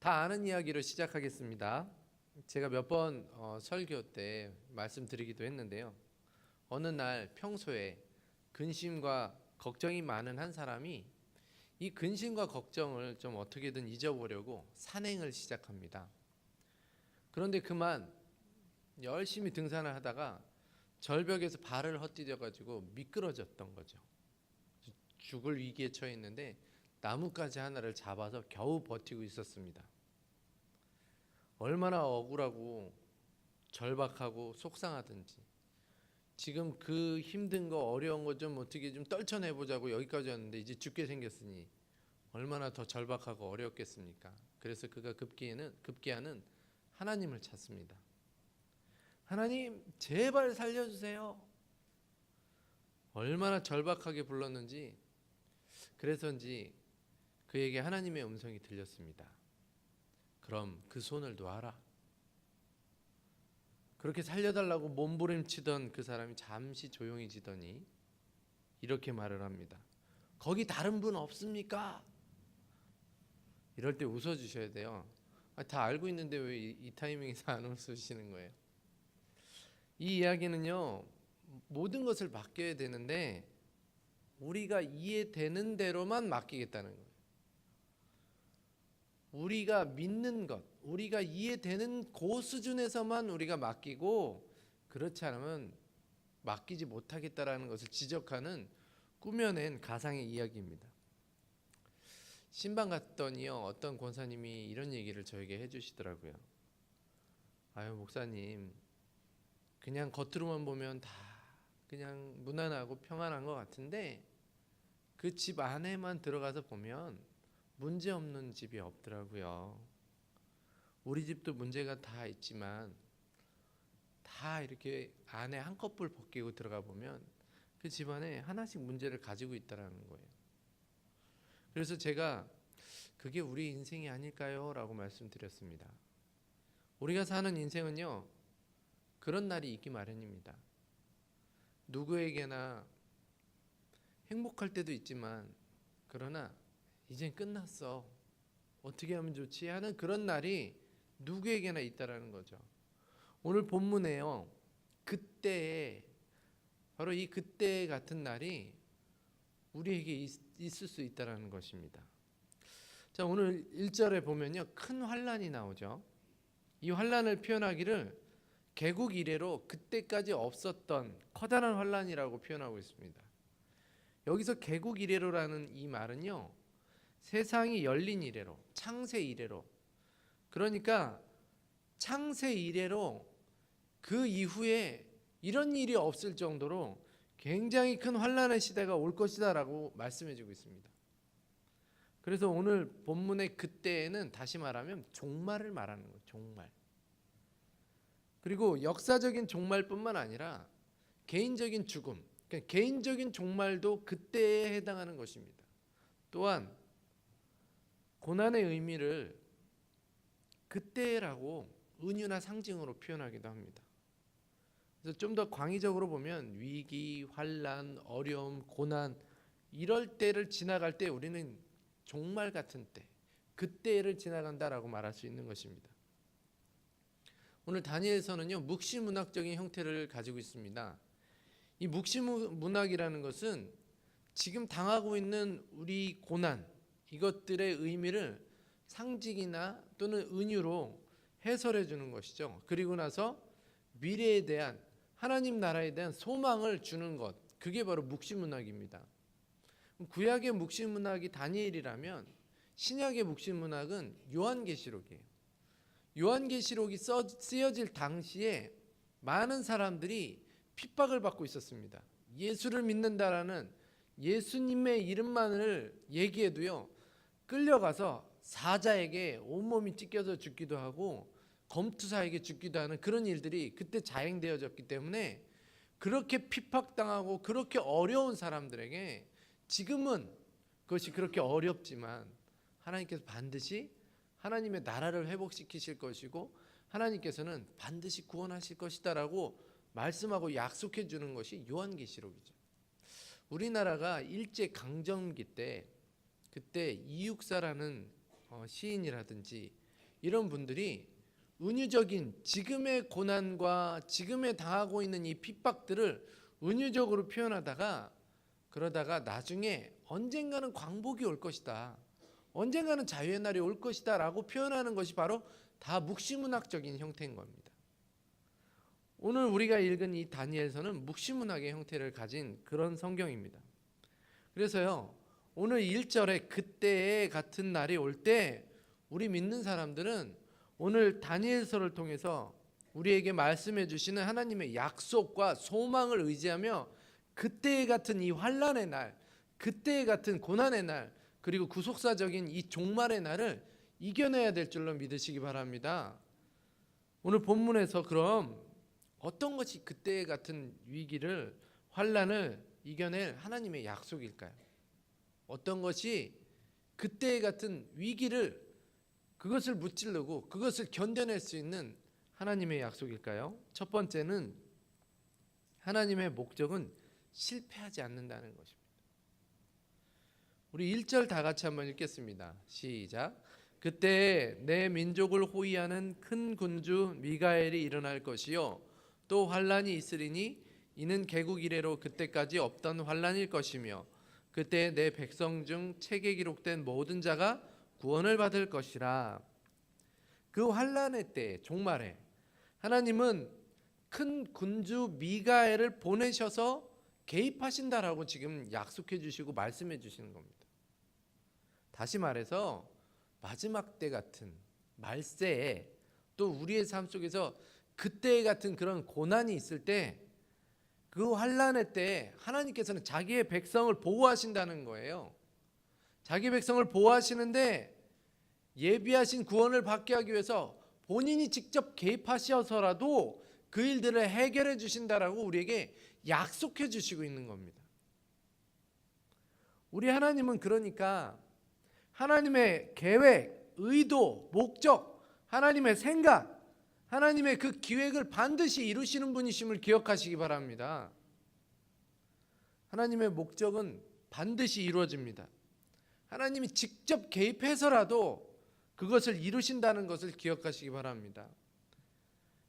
다 아는 이야기로 시작하겠습니다. 제가 몇 번 설교 때 말씀드리기도 했는데요. 어느 날 평소에 근심과 걱정이 많은 한 사람이 이 근심과 걱정을 좀 어떻게든 잊어보려고 산행을 시작합니다. 그런데 그만 열심히 등산을 하다가 절벽에서 발을 헛디뎌 가지고 미끄러졌던 거죠. 죽을 위기에 처해 있는데 나뭇가지 하나를 잡아서 겨우 버티고 있었습니다. 얼마나 억울하고 절박하고 속상하든지 지금 그 힘든 거 어려운 거 좀 어떻게 좀 떨쳐내보자고 여기까지 왔는데 이제 죽게 생겼으니 얼마나 더 절박하고 어렵겠습니까? 그래서 그가 급기야는 하나님을 찾습니다. 하나님 제발 살려주세요. 얼마나 절박하게 불렀는지 그래서인지 그에게 하나님의 음성이 들렸습니다. 그럼 그 손을 놔라. 그렇게 살려달라고 몸부림치던 그 사람이 잠시 조용해지더니 이렇게 말을 합니다. 거기 다른 분 없습니까? 이럴 때 웃어주셔야 돼요. 다 알고 있는데 왜 이 타이밍에서 안 웃으시는 거예요? 이 이야기는요, 모든 것을 맡겨야 되는데 우리가 이해되는 대로만 맡기겠다는 거예요. 우리가 믿는 것, 우리가 이해되는 그 수준에서만 우리가 맡기고 그렇지 않으면 맡기지 못하겠다라는 것을 지적하는 꾸며낸 가상의 이야기입니다. 신방 갔더니요, 어떤 권사님이 이런 얘기를 저에게 해주시더라고요. 아유 목사님, 그냥 겉으로만 보면 다 그냥 무난하고 평안한 것 같은데 그 집 안에만 들어가서 보면 문제 없는 집이 없더라고요. 우리 집도 문제가 다 있지만 다 이렇게 안에 한꺼풀 벗기고 들어가 보면 그 집안에 하나씩 문제를 가지고 있다라는 거예요. 그래서 제가 그게 우리 인생이 아닐까요? 라고 말씀드렸습니다. 우리가 사는 인생은요, 그런 날이 있기 마련입니다. 누구에게나 행복할 때도 있지만 그러나 이젠 끝났어. 어떻게 하면 좋지? 하는 그런 날이 누구에게나 있다라는 거죠. 오늘 본문에요. 그때에 바로 이 그때 같은 날이 우리에게 있을 수 있다라는 것입니다. 자, 오늘 1절에 보면요. 큰 환란이 나오죠. 이 환란을 표현하기를 개국 이래로 그때까지 없었던 커다란 환란이라고 표현하고 있습니다. 여기서 개국 이래로라는 이 말은요. 세상이 열린 이래로, 창세 이래로, 그러니까 창세 이래로 그 이후에 이런 일이 없을 정도로 굉장히 큰 환란의 시대가 올 것이다 라고 말씀해주고 있습니다. 그래서 오늘 본문의 그때에는 다시 말하면 종말을 말하는 거예요. 종말. 그리고 역사적인 종말뿐만 아니라 개인적인 죽음, 그러니까 개인적인 종말도 그때에 해당하는 것입니다. 또한 고난의 의미를 그때라고 은유나 상징으로 표현하기도 합니다. 그래서 좀 더 광의적으로 보면 위기, 환란, 어려움, 고난 이럴 때를 지나갈 때 우리는 종말 같은 때, 그때를 지나간다라고 말할 수 있는 것입니다. 오늘 다니엘서는요, 묵시문학적인 형태를 가지고 있습니다. 이 묵시문학이라는 것은 지금 당하고 있는 우리 고난, 이것들의 의미를 상징이나 또는 은유로 해설해 주는 것이죠. 그리고 나서 미래에 대한 하나님 나라에 대한 소망을 주는 것, 그게 바로 묵시문학입니다. 구약의 묵시문학이 다니엘이라면 신약의 묵시문학은 요한계시록이에요. 요한계시록이 쓰여질 당시에 많은 사람들이 핍박을 받고 있었습니다. 예수를 믿는다라는 예수님의 이름만을 얘기해도요, 끌려가서 사자에게 온몸이 찢겨져 죽기도 하고 검투사에게 죽기도 하는 그런 일들이 그때 자행되어졌기 때문에 그렇게 핍박당하고 그렇게 어려운 사람들에게 지금은 그것이 그렇게 어렵지만 하나님께서 반드시 하나님의 나라를 회복시키실 것이고 하나님께서는 반드시 구원하실 것이다라고 말씀하고 약속해 주는 것이 요한계시록이죠. 우리나라가 일제 강점기 때 그때 이육사라는 시인이라든지 이런 분들이 은유적인 지금의 고난과 지금에 당하고 있는 이 핍박들을 은유적으로 표현하다가 그러다가 나중에 언젠가는 광복이 올 것이다, 언젠가는 자유의 날이 올 것이다 라고 표현하는 것이 바로 다 묵시문학적인 형태인 겁니다. 오늘 우리가 읽은 이 다니엘서는 묵시문학의 형태를 가진 그런 성경입니다. 그래서요, 오늘 1절에 그때의 같은 날이 올 때 우리 믿는 사람들은 오늘 다니엘서를 통해서 우리에게 말씀해 주시는 하나님의 약속과 소망을 의지하며 그때의 같은 이 환난의 날, 그때의 같은 고난의 날, 그리고 구속사적인 이 종말의 날을 이겨내야 될 줄로 믿으시기 바랍니다. 오늘 본문에서 그럼 어떤 것이 그때의 같은 위기를, 환난을 이겨낼 하나님의 약속일까요? 어떤 것이 그때의 같은 위기를, 그것을 무찌르고 그것을 견뎌낼 수 있는 하나님의 약속일까요? 첫 번째는 하나님의 목적은 실패하지 않는다는 것입니다. 우리 1절 다 같이 한번 읽겠습니다. 시작. 그때 내 민족을 호위하는 큰 군주 미가엘이 일어날 것이요 또 환란이 있으리니 이는 개국 이래로 그때까지 없던 환란일 것이며 그때 내 백성 중 책에 기록된 모든 자가 구원을 받을 것이라. 그 환란의 때, 종말에 하나님은 큰 군주 미가엘을 보내셔서 개입하신다라고 지금 약속해 주시고 말씀해 주시는 겁니다. 다시 말해서 마지막 때 같은 말세에 또 우리의 삶 속에서 그때 같은 그런 고난이 있을 때, 그 환란의 때 하나님께서는 자기의 백성을 보호하신다는 거예요. 자기 백성을 보호하시는데 예비하신 구원을 받게 하기 위해서 본인이 직접 개입하셔서라도 그 일들을 해결해 주신다라고 우리에게 약속해 주시고 있는 겁니다. 우리 하나님은 그러니까 하나님의 계획, 의도, 목적, 하나님의 생각, 하나님의 그 기획을 반드시 이루시는 분이심을 기억하시기 바랍니다. 하나님의 목적은 반드시 이루어집니다. 하나님이 직접 개입해서라도 그것을 이루신다는 것을 기억하시기 바랍니다.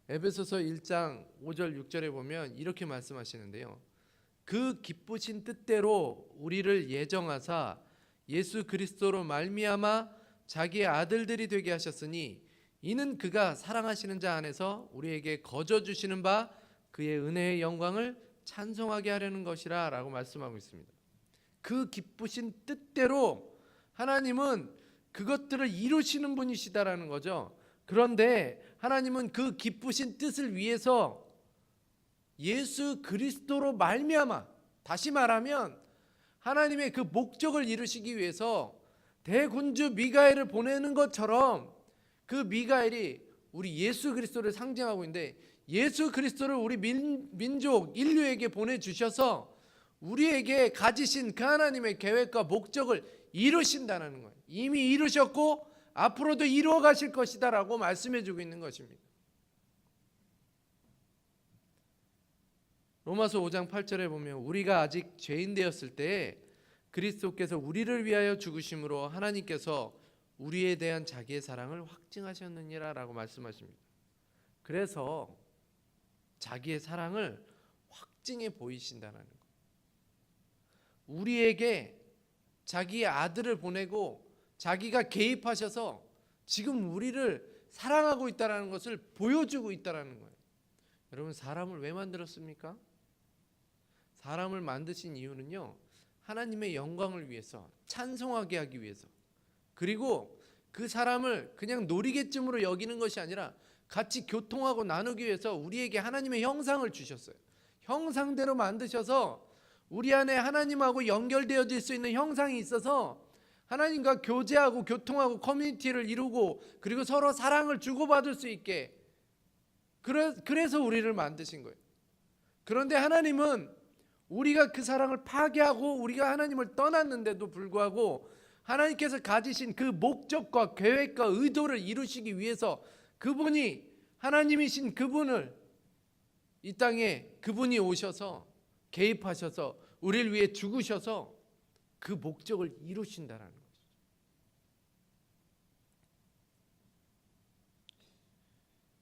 에베소서 1장 5절 6절에 보면 이렇게 말씀하시는데요. 그 기쁘신 뜻대로 우리를 예정하사 예수 그리스도로 말미암아 자기의 아들들이 되게 하셨으니 이는 그가 사랑하시는 자 안에서 우리에게 거저 주시는 바 그의 은혜의 영광을 찬송하게 하려는 것이라 라고 말씀하고 있습니다. 그 기쁘신 뜻대로 하나님은 그것들을 이루시는 분이시다라는 거죠. 그런데 하나님은 그 기쁘신 뜻을 위해서 예수 그리스도로 말미암아, 다시 말하면 하나님의 그 목적을 이루시기 위해서 대군주 미가엘을 보내는 것처럼 그 미가엘이 우리 예수 그리스도를 상징하고 있는데, 예수 그리스도를 우리 민족 인류에게 보내주셔서 우리에게 가지신 그 하나님의 계획과 목적을 이루신다는 거예요. 이미 이루셨고 앞으로도 이루어 가실 것이다 라고 말씀해 주고 있는 것입니다. 로마서 5장 8절에 보면 우리가 아직 죄인 되었을 때 그리스도께서 우리를 위하여 죽으심으로 하나님께서 우리에 대한 자기의 사랑을 확증하셨느니라 라고 말씀하십니다. 그래서 자기의 사랑을 확증해 보이신다는 것, 우리에게 자기의 아들을 보내고 자기가 개입하셔서 지금 우리를 사랑하고 있다는 것을 보여주고 있다는 거예요. 여러분, 사람을 왜 만들었습니까? 사람을 만드신 이유는요, 하나님의 영광을 위해서, 찬송하게 하기 위해서, 그리고 그 사람을 그냥 놀이개쯤으로 여기는 것이 아니라 같이 교통하고 나누기 위해서 우리에게 하나님의 형상을 주셨어요. 형상대로 만드셔서 우리 안에 하나님하고 연결되어질 수 있는 형상이 있어서 하나님과 교제하고 교통하고 커뮤니티를 이루고 그리고 서로 사랑을 주고받을 수 있게, 그래서 우리를 만드신 거예요. 그런데 하나님은 우리가 그 사랑을 파괴하고 우리가 하나님을 떠났는데도 불구하고 하나님께서 가지신 그 목적과 계획과 의도를 이루시기 위해서 그분이, 하나님이신 그분을 이 땅에 그분이 오셔서 개입하셔서 우리를 위해 죽으셔서 그 목적을 이루신다라는 것이죠.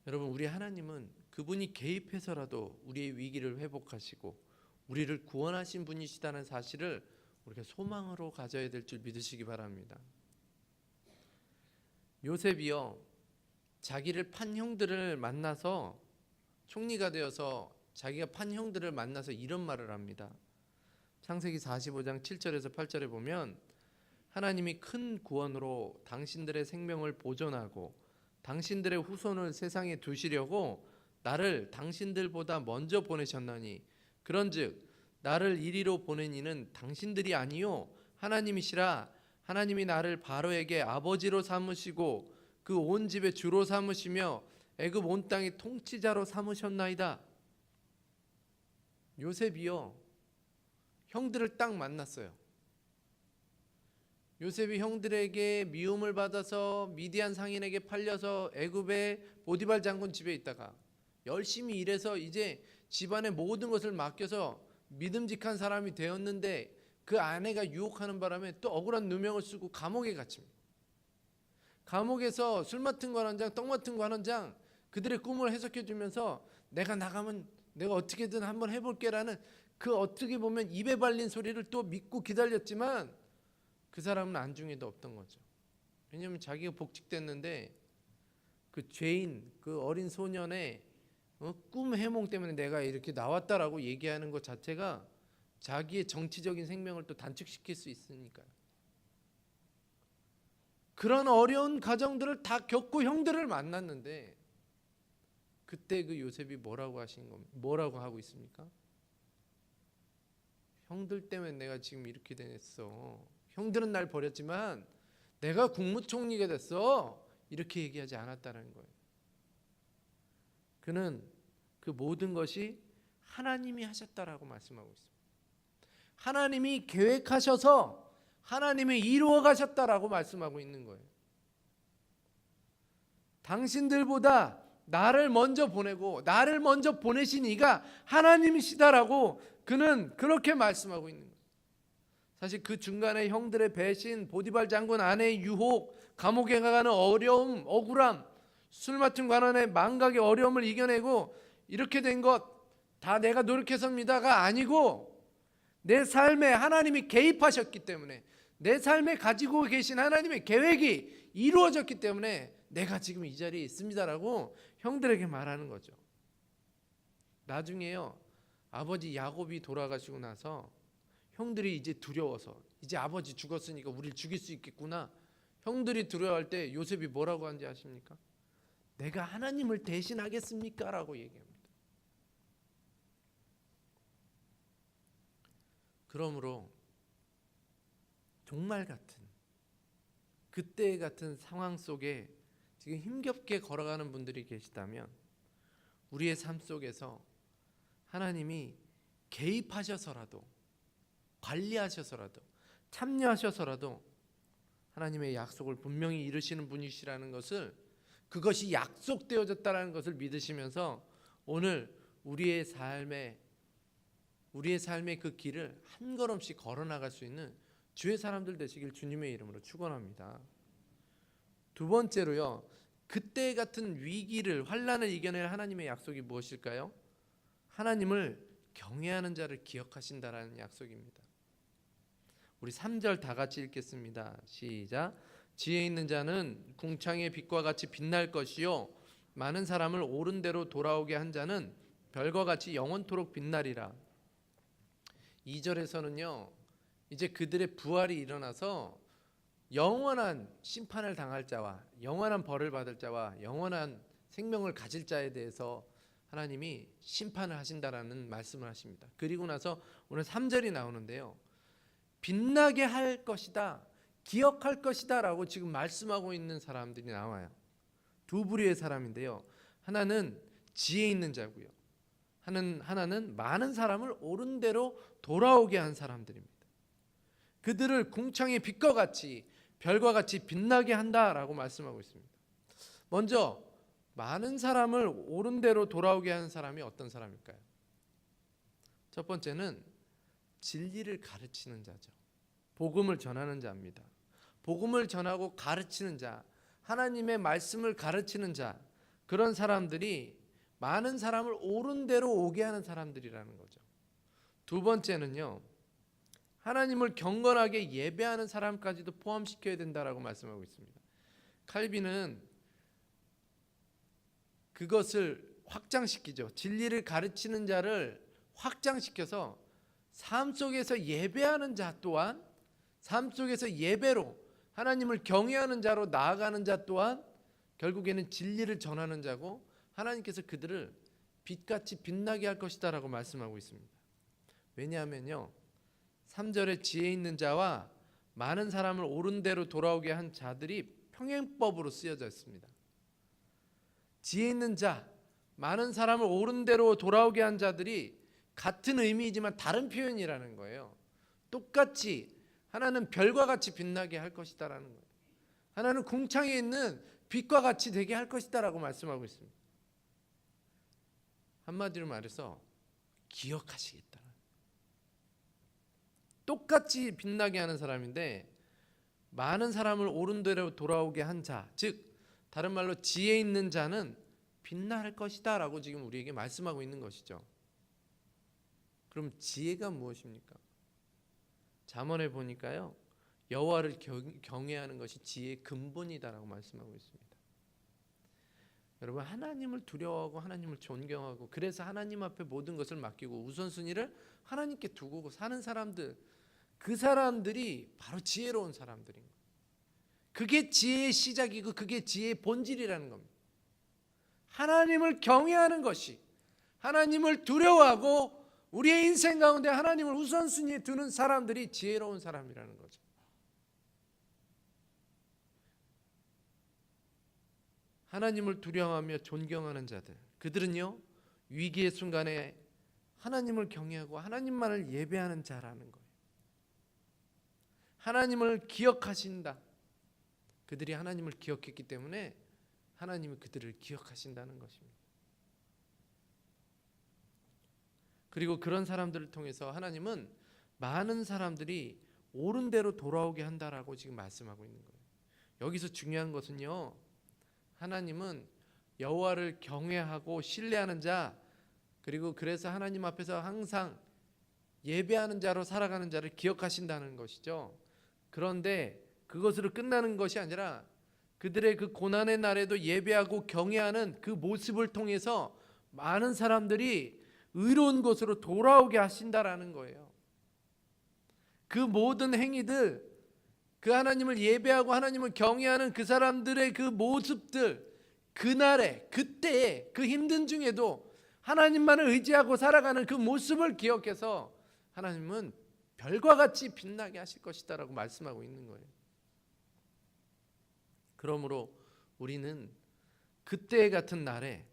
여러분, 우리 하나님은 그분이 개입해서라도 우리의 위기를 회복하시고 우리를 구원하신 분이시다는 사실을 우리가 소망으로 가져야 될 줄 믿으시기 바랍니다. 요셉이요, 자기를 판 형들을 만나서 총리가 되어서 자기가 판 형들을 만나서 이런 말을 합니다. 창세기 45장 7절에서 8절에 보면 하나님이 큰 구원으로 당신들의 생명을 보존하고 당신들의 후손을 세상에 두시려고 나를 당신들보다 먼저 보내셨나니 그런즉 나를 이리로 보낸 이는 당신들이 아니요 하나님이시라. 하나님이 나를 바로에게 아버지로 삼으시고 그 온 집의 주로 삼으시며 애굽 온 땅의 통치자로 삼으셨나이다. 요셉이요, 형들을 딱 만났어요. 요셉이 형들에게 미움을 받아서 미디안 상인에게 팔려서 애굽의 보디발 장군 집에 있다가 열심히 일해서 이제 집안의 모든 것을 맡겨서 믿음직한 사람이 되었는데 그 아내가 유혹하는 바람에 또 억울한 누명을 쓰고 감옥에 갇힙니다. 감옥에서 술 맡은 관원장, 떡 맡은 관원장 그들의 꿈을 해석해 주면서 내가 나가면 내가 어떻게든 한번 해볼게라는 그 어떻게 보면 입에 발린 소리를 또 믿고 기다렸지만 그 사람은 안중에도 없던 거죠. 왜냐하면 자기가 복직됐는데 그 죄인, 그 어린 소년의 꿈 해몽 때문에 내가 이렇게 나왔다라고 얘기하는 것 자체가 자기의 정치적인 생명을 또 단축시킬 수 있으니까요. 그런 어려운 가정들을 다 겪고 형들을 만났는데 그때 그 요셉이 뭐라고 하신 겁니까? 뭐라고 하고 있습니까? 형들 때문에 내가 지금 이렇게 됐어. 형들은 날 버렸지만 내가 국무총리가 됐어. 이렇게 얘기하지 않았다는 거예요. 그는 그 모든 것이 하나님이 하셨다라고 말씀하고 있습니다. 하나님이 계획하셔서 하나님이 이루어 가셨다라고 말씀하고 있는 거예요. 당신들보다 나를 먼저 보내고 나를 먼저 보내신 이가 하나님이시다라고 그는 그렇게 말씀하고 있는 거예요. 사실 그 중간에 형들의 배신, 보디발 장군 아내의 유혹, 감옥에 가는 어려움, 억울함, 술 맡은 관원의 망각의 어려움을 이겨내고 이렇게 된 것 다 내가 노력해서입니다가 아니고 내 삶에 하나님이 개입하셨기 때문에 내 삶에 가지고 계신 하나님의 계획이 이루어졌기 때문에 내가 지금 이 자리에 있습니다라고 형들에게 말하는 거죠. 나중에요, 아버지 야곱이 돌아가시고 나서 형들이 이제 두려워서 이제 아버지 죽었으니까 우리를 죽일 수 있겠구나. 형들이 두려워할 때 요셉이 뭐라고 하는지 아십니까? 내가 하나님을 대신하겠습니까? 라고 얘기합니다. 그러므로 정말 같은 그때 같은 상황 속에 지금 힘겹게 걸어가는 분들이 계시다면 우리의 삶 속에서 하나님이 개입하셔서라도 관리하셔서라도 참여하셔서라도 하나님의 약속을 분명히 이루시는 분이시라는 것을 그것이 약속되어졌다는 것을 믿으시면서 오늘 우리의 삶의 그 길을 한 걸음씩 걸어나갈 수 있는 주의 사람들 되시길 주님의 이름으로 축원합니다. 두 번째로요, 그때 같은 위기를 환난을 이겨낼 하나님의 약속이 무엇일까요? 하나님을 경외하는 자를 기억하신다라는 약속입니다. 우리 3절 다 같이 읽겠습니다. 시작. 지혜 있는 자는 궁창의 빛과 같이 빛날 것이요 많은 사람을 옳은 대로 돌아오게 한 자는 별과 같이 영원토록 빛나리라. 2절에서는요, 이제 그들의 부활이 일어나서 영원한 심판을 당할 자와 영원한 벌을 받을 자와 영원한 생명을 가질 자에 대해서 하나님이 심판을 하신다라는 말씀을 하십니다. 그리고 나서 오늘 3절이 나오는데요, 빛나게 할 것이다, 기억할 것이다 라고 지금 말씀하고 있는 사람들이 나와요. 두 부류의 사람인데요, 하나는 지혜 있는 자고요, 하나는 많은 사람을 옳은 대로 돌아오게 한 사람들입니다. 그들을 궁창의 빛과 같이 별과 같이 빛나게 한다라고 말씀하고 있습니다. 먼저 많은 사람을 옳은 대로 돌아오게 하는 사람이 어떤 사람일까요? 첫 번째는 진리를 가르치는 자죠. 복음을 전하는 자입니다. 복음을 전하고 가르치는 자, 하나님의 말씀을 가르치는 자, 그런 사람들이 많은 사람을 옳은 대로 오게 하는 사람들이라는 거죠. 두 번째는요, 하나님을 경건하게 예배하는 사람까지도 포함시켜야 된다라고 말씀하고 있습니다. 칼빈은 그것을 확장시키죠. 진리를 가르치는 자를 확장시켜서 삶 속에서 예배하는 자 또한, 삶 속에서 예배로 하나님을 경외하는 자로 나아가는 자 또한 결국에는 진리를 전하는 자고, 하나님께서 그들을 빛같이 빛나게 할 것이다 라고 말씀하고 있습니다. 왜냐하면요, 3절에 지혜 있는 자와 많은 사람을 옳은 대로 돌아오게 한 자들이 평행법으로 쓰여져 있습니다. 지혜 있는 자, 많은 사람을 옳은 대로 돌아오게 한 자들이 같은 의미이지만 다른 표현이라는 거예요. 똑같이 하나는 별과 같이 빛나게 할 것이다라는 거예요. 하나는 궁창에 있는 빛과 같이 되게 할 것이다라고 말씀하고 있습니다. 한마디로 말해서 기억하시겠다. 똑같이 빛나게 하는 사람인데 많은 사람을 옳은 대로 돌아오게 한 자, 즉 다른 말로 지혜 있는 자는 빛날 것이다 라고 지금 우리에게 말씀하고 있는 것이죠. 그럼 지혜가 무엇입니까? 잠언에 보니까요, 여호와를 경외하는 것이 지혜의 근본이다라고 말씀하고 있습니다. 여러분, 하나님을 두려워하고 하나님을 존경하고 그래서 하나님 앞에 모든 것을 맡기고 우선순위를 하나님께 두고 사는 사람들, 그 사람들이 바로 지혜로운 사람들인 거예요. 그게 지혜의 시작이고 그게 지혜의 본질이라는 겁니다. 하나님을 경외하는 것이, 하나님을 두려워하고 우리의 인생 가운데 하나님을 우선순위에 두는 사람들이 지혜로운 사람이라는 거죠. 하나님을 두려워하며 존경하는 자들, 그들은요 위기의 순간에 하나님을 경외하고 하나님만을 예배하는 자라는 거예요. 하나님을 기억하신다. 그들이 하나님을 기억했기 때문에 하나님이 그들을 기억하신다는 것입니다. 그리고 그런 사람들을 통해서 하나님은 많은 사람들이 옳은 대로 돌아오게 한다라고 지금 말씀하고 있는 거예요. 여기서 중요한 것은요, 하나님은 여호와를 경외하고 신뢰하는 자, 그리고 그래서 하나님 앞에서 항상 예배하는 자로 살아가는 자를 기억하신다는 것이죠. 그런데 그것으로 끝나는 것이 아니라 그들의 그 고난의 날에도 예배하고 경외하는 그 모습을 통해서 많은 사람들이 의로운 곳으로 돌아오게 하신다라는 거예요. 그 모든 행위들, 그 하나님을 예배하고 하나님을 경외하는 그 사람들의 그 모습들, 그날에 그때에 그 힘든 중에도 하나님만을 의지하고 살아가는 그 모습을 기억해서 하나님은 별과 같이 빛나게 하실 것이다 라고 말씀하고 있는 거예요. 그러므로 우리는 그때 같은 날에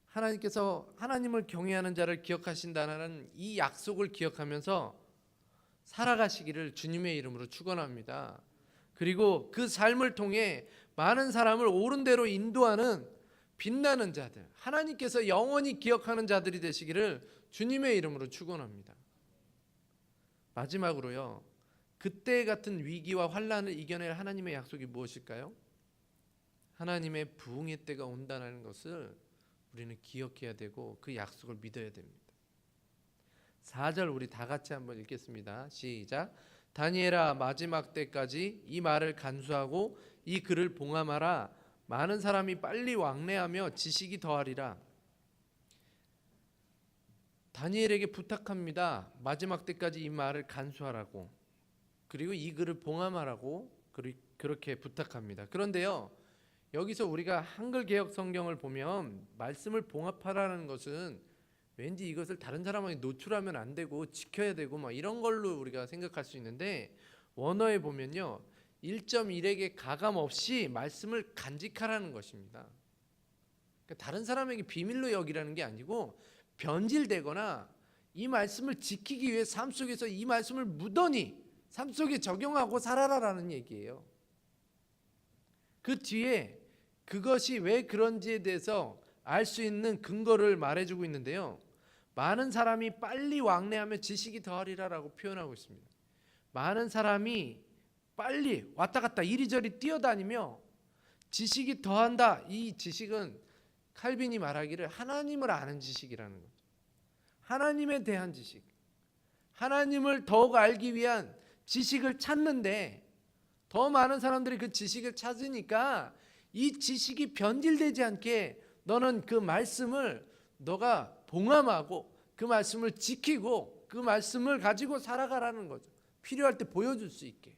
하나님께서 하나님을 경외하는 자를 기억하신다는 이 약속을 기억하면서 살아가시기를 주님의 이름으로 축원합니다. 그리고 그 삶을 통해 많은 사람을 옳은 대로 인도하는 빛나는 자들, 하나님께서 영원히 기억하는 자들이 되시기를 주님의 이름으로 축원합니다. 마지막으로요, 그때 같은 위기와 환난을 이겨낼 하나님의 약속이 무엇일까요? 하나님의 부흥의 때가 온다는 것을 우리는 기억해야 되고 그 약속을 믿어야 됩니다. 4절 우리 다 같이 한번 읽겠습니다. 시작. 다니엘아, 마지막 때까지 이 말을 간수하고 이 글을 봉함하라. 많은 사람이 빨리 왕래하며 지식이 더하리라. 다니엘에게 부탁합니다. 마지막 때까지 이 말을 간수하라고, 그리고 이 글을 봉함하라고 그렇게 부탁합니다. 그런데요, 여기서 우리가 한글 개역 성경을 보면 말씀을 봉합하라는 것은 왠지 이것을 다른 사람에게 노출하면 안 되고 지켜야 되고 막 이런 걸로 우리가 생각할 수 있는데, 원어에 보면요 1.1에게 가감 없이 말씀을 간직하라는 것입니다. 그러니까 다른 사람에게 비밀로 여기라는 게 아니고 변질되거나 이 말씀을 지키기 위해 삶 속에서 이 말씀을 무던히 삶 속에 적용하고 살아라라는 얘기예요. 그 뒤에 그것이 왜 그런지에 대해서 알 수 있는 근거를 말해주고 있는데요, 많은 사람이 빨리 왕래하며 지식이 더하리라라고 표현하고 있습니다. 많은 사람이 빨리 왔다 갔다 이리저리 뛰어다니며 지식이 더한다. 이 지식은 칼빈이 말하기를 하나님을 아는 지식이라는 거죠. 하나님에 대한 지식, 하나님을 더욱 알기 위한 지식을 찾는데 더 많은 사람들이 그 지식을 찾으니까 이 지식이 변질되지 않게 너는 그 말씀을 너가 봉함하고 그 말씀을 지키고 그 말씀을 가지고 살아가라는 거죠. 필요할 때 보여줄 수 있게.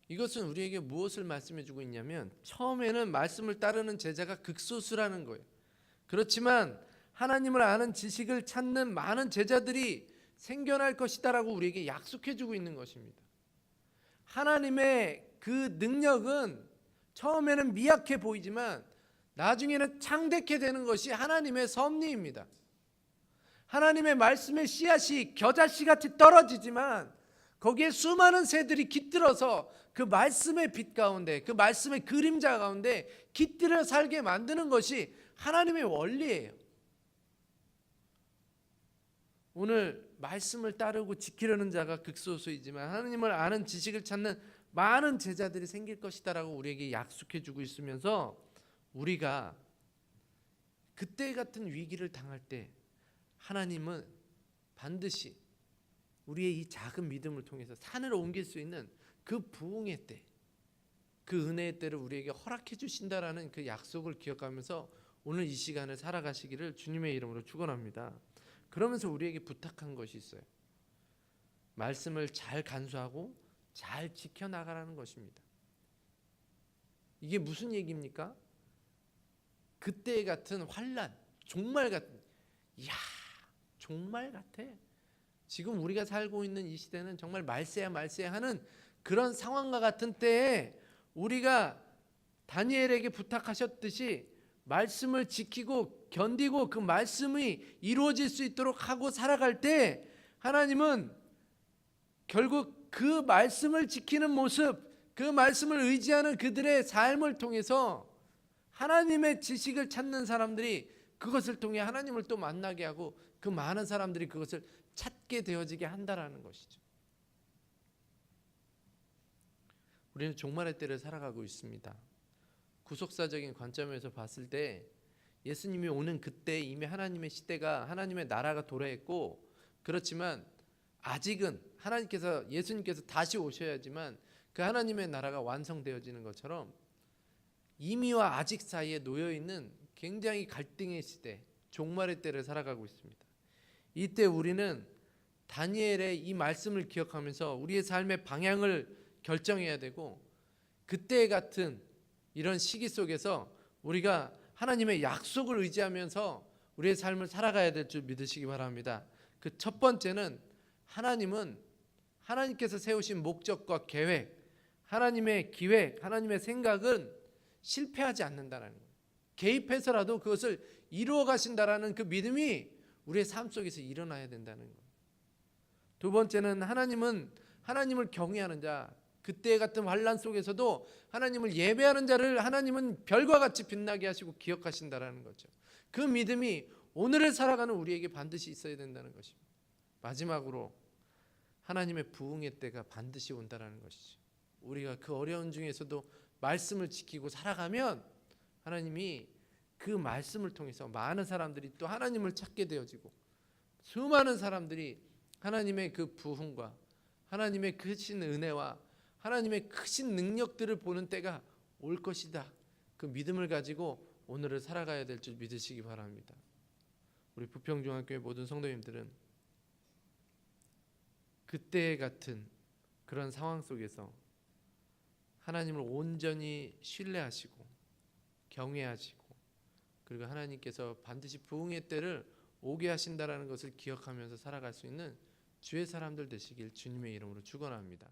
이것은 우리에게 무엇을 말씀해 주고 있냐면 처음에는 말씀을 따르는 제자가 극소수라는 거예요. 그렇지만 하나님을 아는 지식을 찾는 많은 제자들이 생겨날 것이다라고 우리에게 약속해 주고 있는 것입니다. 하나님의 그 능력은 처음에는 미약해 보이지만 나중에는 창대케 되는 것이 하나님의 섭리입니다. 하나님의 말씀의 씨앗이 겨자씨 같이 떨어지지만 거기에 수많은 새들이 깃들어서 그 말씀의 빛 가운데, 그 말씀의 그림자 가운데 깃들어 살게 만드는 것이 하나님의 원리예요. 오늘 말씀을 따르고 지키려는 자가 극소수이지만 하나님을 아는 지식을 찾는 많은 제자들이 생길 것이다라고 우리에게 약속해 주고 있으면서 우리가 그때 같은 위기를 당할 때 하나님은 반드시 우리의 이 작은 믿음을 통해서 산을 옮길 수 있는 그 부흥의 때, 그 은혜의 때를 우리에게 허락해 주신다라는 그 약속을 기억하면서 오늘 이 시간을 살아가시기를 주님의 이름으로 축원합니다. 그러면서 우리에게 부탁한 것이 있어요. 말씀을 잘 간수하고 잘 지켜나가라는 것입니다. 이게 무슨 얘기입니까? 그때 같은 환난, 종말 같은, 이야, 종말 같아. 지금 우리가 살고 있는 이 시대는 정말 말세야 말세야 하는 그런 상황과 같은 때에 우리가 다니엘에게 부탁하셨듯이 말씀을 지키고 견디고 그 말씀이 이루어질 수 있도록 하고 살아갈 때 하나님은 결국 그 말씀을 지키는 모습, 그 말씀을 의지하는 그들의 삶을 통해서 하나님의 지식을 찾는 사람들이 그것을 통해 하나님을 또 만나게 하고 그 많은 사람들이 그것을 찾게 되어지게 한다라는 것이죠. 우리는 종말의 때를 살아가고 있습니다. 구속사적인 관점에서 봤을 때 예수님이 오는 그때 이미 하나님의 시대가, 하나님의 나라가 도래했고, 그렇지만 아직은 하나님께서, 예수님께서 다시 오셔야지만 그 하나님의 나라가 완성되어지는 것처럼 이미와 아직 사이에 놓여있는 굉장히 갈등의 시대, 종말의 때를 살아가고 있습니다. 이때 우리는 다니엘의 이 말씀을 기억하면서 우리의 삶의 방향을 결정해야 되고, 그때 같은 이런 시기 속에서 우리가 하나님의 약속을 의지하면서 우리의 삶을 살아가야 될 줄 믿으시기 바랍니다. 그 첫 번째는 하나님은 하나님께서 세우신 목적과 계획, 하나님의 기획, 하나님의 생각은 실패하지 않는다는 거예요. 개입해서라도 그것을 이루어 가신다라는 그 믿음이 우리의 삶 속에서 일어나야 된다는 거예요. 두 번째는 하나님은 하나님을 경외하는 자, 그때 같은 환난 속에서도 하나님을 예배하는 자를 하나님은 별과 같이 빛나게 하시고 기억하신다라는 거죠. 그 믿음이 오늘을 살아가는 우리에게 반드시 있어야 된다는 것입니다. 마지막으로 하나님의 부흥의 때가 반드시 온다라는 것이죠. 우리가 그 어려운 중에서도 말씀을 지키고 살아가면 하나님이 그 말씀을 통해서 많은 사람들이 또 하나님을 찾게 되어지고 수많은 사람들이 하나님의 그 부흥과 하나님의 크신 은혜와 하나님의 크신 능력들을 보는 때가 올 것이다. 그 믿음을 가지고 오늘을 살아가야 될 줄 믿으시기 바랍니다. 우리 부평중학교의 모든 성도님들은 그때 같은 그런 상황 속에서 하나님을 온전히 신뢰하시고 경외하시고 그리고 하나님께서 반드시 부흥의 때를 오게 하신다라는 것을 기억하면서 살아갈 수 있는 주의 사람들 되시길 주님의 이름으로 축원합니다.